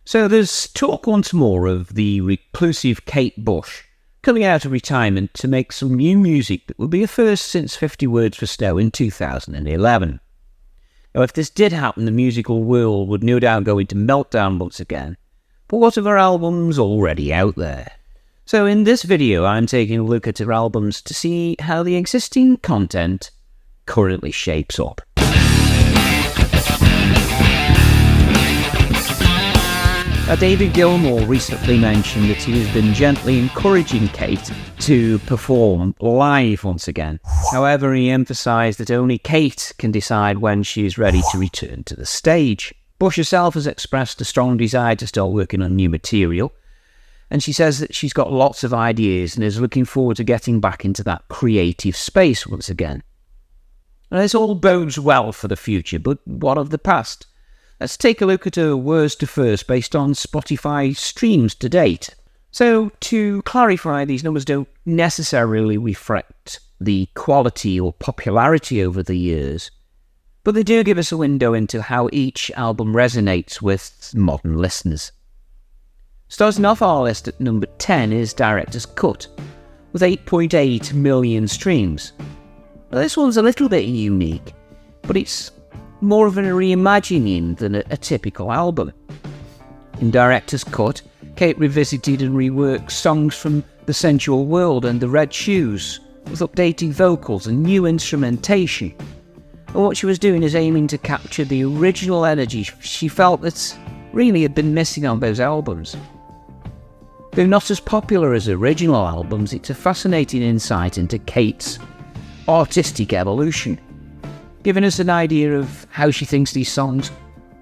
So there's talk once more of the reclusive Kate Bush coming out of retirement to make some new music that will be a first since 50 Words for Snow in 2011. Now, if this did happen, the musical world would no doubt go into meltdown once again. But what of her albums already out there? So in this video, I'm taking a look at her albums to see how the existing content currently shapes up. Now, David Gilmour recently mentioned that he has been gently encouraging Kate to perform live once again. However, he emphasised that only Kate can decide when she is ready to return to the stage. Bush herself has expressed a strong desire to start working on new material, and she says that she's got lots of ideas and is looking forward to getting back into that creative space once again. Now, this all bodes well for the future, but what of the past? Let's take a look at her worst to first based on Spotify streams to date. So, to clarify, these numbers don't necessarily reflect the quality or popularity over the years, but they do give us a window into how each album resonates with modern listeners. Starting off our list at number 10 is Director's Cut, with 8.8 million streams. Now, this one's a little bit unique, but it's more of a reimagining than a typical album. In Director's Cut, Kate revisited and reworked songs from The Sensual World and The Red Shoes, with updated vocals and new instrumentation. And what she was doing is aiming to capture the original energy she felt that really had been missing on those albums. Though not as popular as original albums, it's a fascinating insight into Kate's artistic evolution, giving us an idea of how she thinks these songs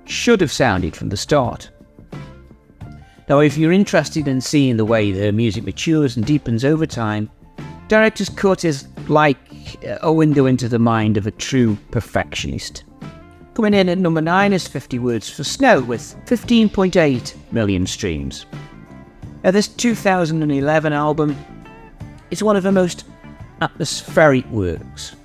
should have sounded from the start. Now, if you're interested in seeing the way her music matures and deepens over time, Director's Cut is like a window into the mind of a true perfectionist. Coming in at number 9 is 50 Words for Snow with 15.8 million streams. Now, this 2011 album is one of her most atmospheric works.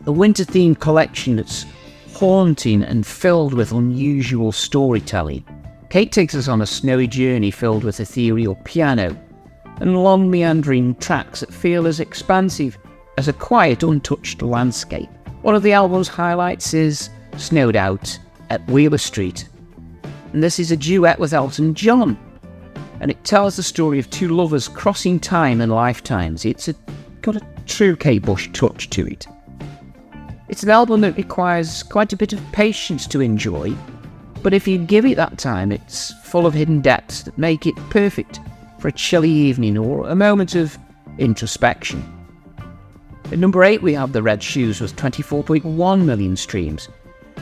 A winter-themed collection that's haunting and filled with unusual storytelling. Kate takes us on a snowy journey filled with ethereal piano and long meandering tracks that feel as expansive as a quiet, untouched landscape. One of the album's highlights is Snowed Out at Wheeler Street, and this is a duet with Elton John, and it tells the story of two lovers crossing time and lifetimes. It's got a true Kate Bush touch to it. It's an album that requires quite a bit of patience to enjoy, but if you give it that time, it's full of hidden depths that make it perfect for a chilly evening or a moment of introspection. At number 8 we have The Red Shoes with 24.1 million streams,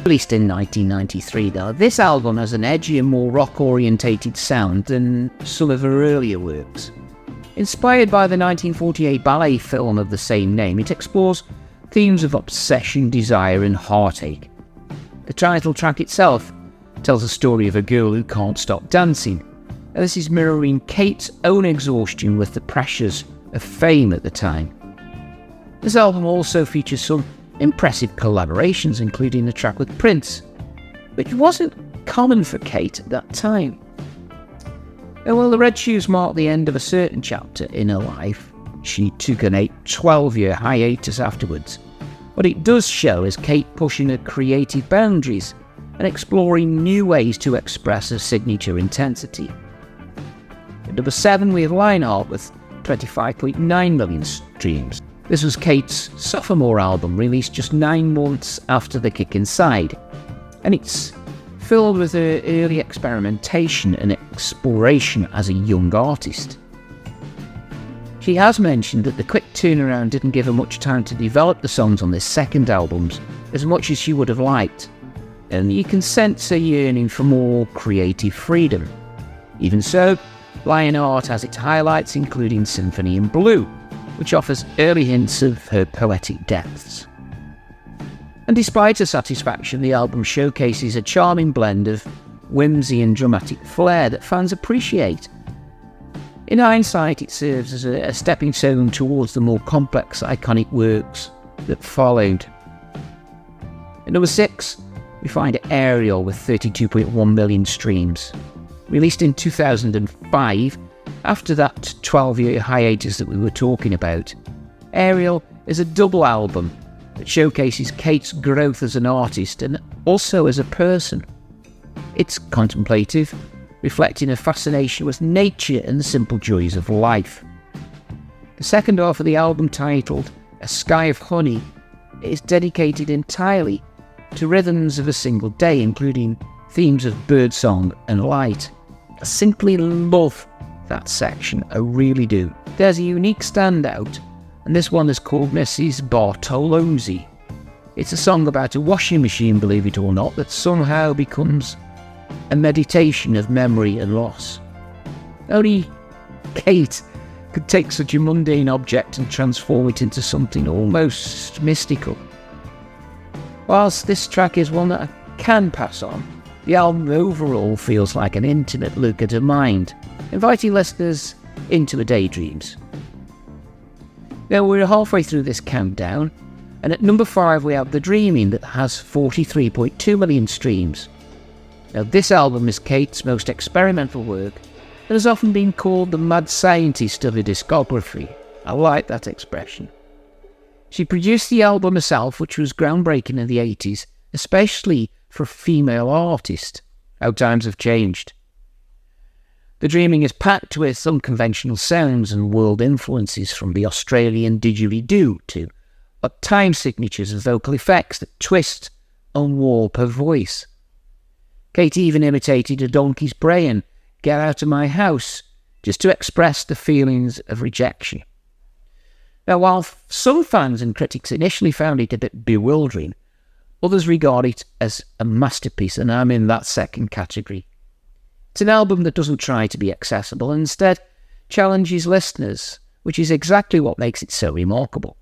released in 1993. Now, this album has an edgier, more rock-orientated sound than some of her earlier works. Inspired by the 1948 ballet film of the same name, it explores themes of obsession, desire and heartache. The title track itself tells a story of a girl who can't stop dancing, and this is mirroring Kate's own exhaustion with the pressures of fame at the time. This album also features some impressive collaborations, including the track with Prince, which wasn't common for Kate at that time. And while The Red Shoes marked the end of a certain chapter in her life, she took an 12-year hiatus afterwards. What it does show is Kate pushing her creative boundaries and exploring new ways to express her signature intensity. At number 7 we have Lionheart with 25.9 million streams. This was Kate's sophomore album, released just 9 months after The Kick Inside, and it's filled with her early experimentation and exploration as a young artist. She has mentioned that the quick turnaround didn't give her much time to develop the songs on this second album as much as she would have liked, and you can sense her yearning for more creative freedom. Even so, Lionheart has its highlights, including Symphony in Blue, which offers early hints of her poetic depths. And despite her satisfaction, the album showcases a charming blend of whimsy and dramatic flair that fans appreciate. In hindsight, it serves as a stepping stone towards the more complex, iconic works that followed. At number 6, we find Ariel with 32.1 million streams. Released in 2005, after that 12-year hiatus that we were talking about, Ariel is a double album that showcases Kate's growth as an artist and also as a person. It's contemplative, reflecting a fascination with nature and the simple joys of life. The second half of the album, titled A Sky of Honey, is dedicated entirely to rhythms of a single day, including themes of birdsong and light. I simply love that section, I really do. There's a unique standout, and this one is called Mrs. Bartolozzi. It's a song about a washing machine, believe it or not, that somehow becomes a meditation of memory and loss. Only Kate could take such a mundane object and transform it into something almost mystical. Whilst this track is one that I can pass on, the album overall feels like an intimate look at her mind, inviting listeners into her daydreams. Now we're halfway through this countdown, and at number 5 we have The Dreaming, that has 43.2 million streams. Now this album is Kate's most experimental work and has often been called the mad scientist of her discography. I like that expression. She produced the album herself, which was groundbreaking in the 80s, especially for a female artist. How times have changed. The Dreaming is packed with unconventional sounds and world influences, from the Australian didgeridoo to time signatures and vocal effects that twist and warp her voice. Kate even imitated a donkey's braying, "Get out of my house," just to express the feelings of rejection. Now, while some fans and critics initially found it a bit bewildering, others regard it as a masterpiece, and I'm in that second category. It's an album that doesn't try to be accessible and instead challenges listeners, which is exactly what makes it so remarkable.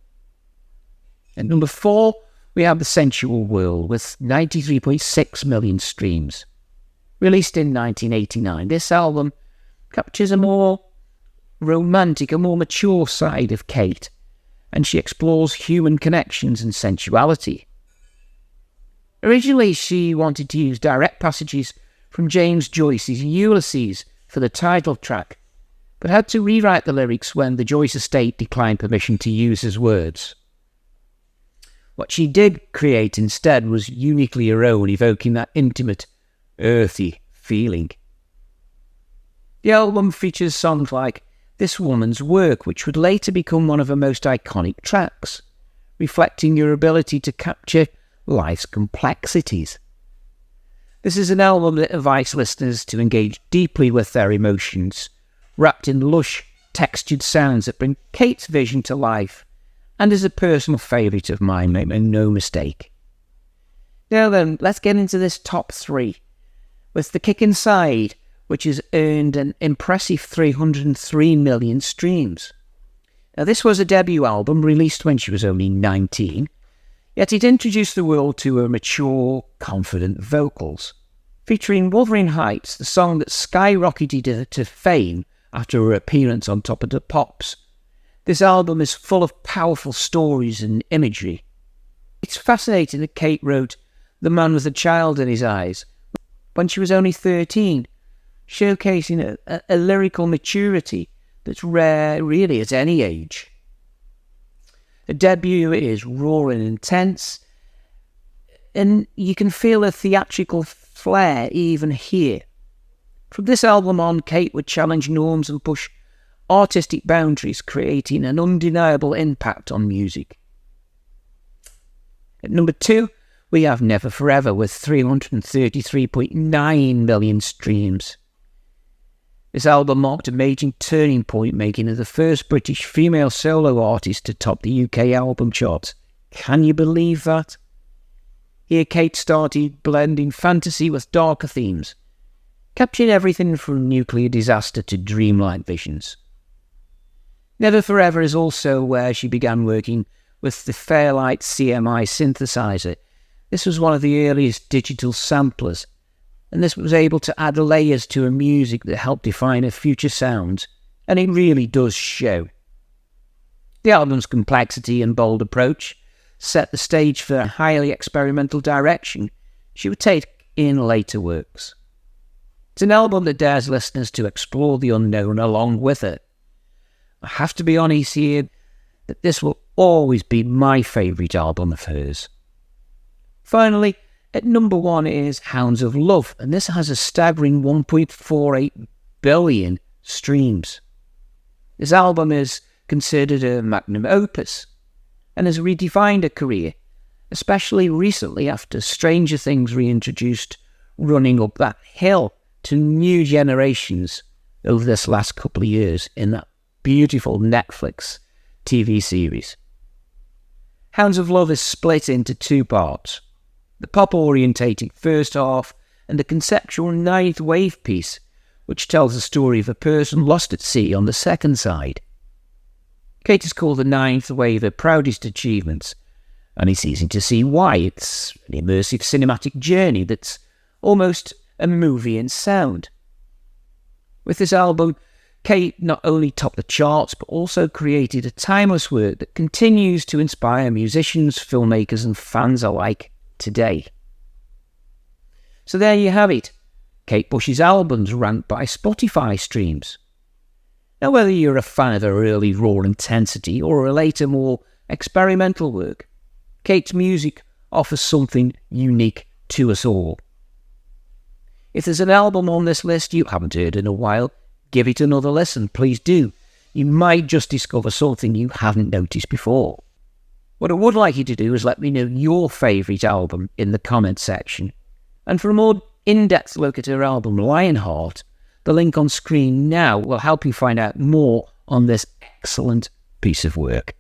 At number 4, we have The Sensual World with 93.6 million streams. Released in 1989, this album captures a more romantic, a more mature side of Kate, and she explores human connections and sensuality. Originally, she wanted to use direct passages from James Joyce's Ulysses for the title track, but had to rewrite the lyrics when the Joyce estate declined permission to use his words. What she did create instead was uniquely her own, evoking that intimate, earthy feeling. The album features songs like This Woman's Work, which would later become one of her most iconic tracks, reflecting your ability to capture life's complexities. This is an album that invites listeners to engage deeply with their emotions, wrapped in lush, textured sounds that bring Kate's vision to life, and is a personal favourite of mine, make no mistake. Now then, let's get into this top 3, with The Kick Inside, which has earned an impressive 303 million streams. Now this was a debut album released when she was only 19, yet it introduced the world to her mature, confident vocals. Featuring Wuthering Heights, the song that skyrocketed her to fame after her appearance on Top of the Pops. This album is full of powerful stories and imagery. It's fascinating that Kate wrote The Man with a Child in His Eyes when she was only 13, showcasing a lyrical maturity that's rare really at any age. The debut is raw and intense, and you can feel a theatrical flair even here. From this album on, Kate would challenge norms and push artistic boundaries, creating an undeniable impact on music. At number 2, we have Never Forever with 333.9 million streams. This album marked a major turning point, making her the first British female solo artist to top the UK album charts. Can you believe that? Here Kate started blending fantasy with darker themes, capturing everything from nuclear disaster to dreamlike visions. Never Forever is also where she began working with the Fairlight CMI synthesizer. This was one of the earliest digital samplers, and this was able to add layers to her music that helped define her future sounds, and it really does show. The album's complexity and bold approach set the stage for a highly experimental direction she would take in later works. It's an album that dares listeners to explore the unknown along with it. I have to be honest here that this will always be my favourite album of hers. Finally, at number 1 is Hounds of Love, and this has a staggering 1.48 billion streams. This album is considered a magnum opus and has redefined her career, especially recently after Stranger Things reintroduced Running Up That Hill to new generations over this last couple of years in that beautiful Netflix TV series. Hounds of Love is split into 2 parts. The pop-orientated first half and the conceptual ninth wave piece, which tells the story of a person lost at sea on the second side. Kate has called the ninth wave her proudest achievements, and it's easy to see why. It's an immersive cinematic journey that's almost a movie in sound. With this album, Kate not only topped the charts, but also created a timeless work that continues to inspire musicians, filmmakers, and fans alike today. So there you have it, Kate Bush's albums ranked by Spotify streams. Now, whether you're a fan of her early raw intensity or a later more experimental work, Kate's music offers something unique to us all. If there's an album on this list you haven't heard in a while, give it another listen, please do. You might just discover something you haven't noticed before. What I would like you to do is let me know your favourite album in the comments section. And for a more in-depth look at her album Lionheart, the link on screen now will help you find out more on this excellent piece of work.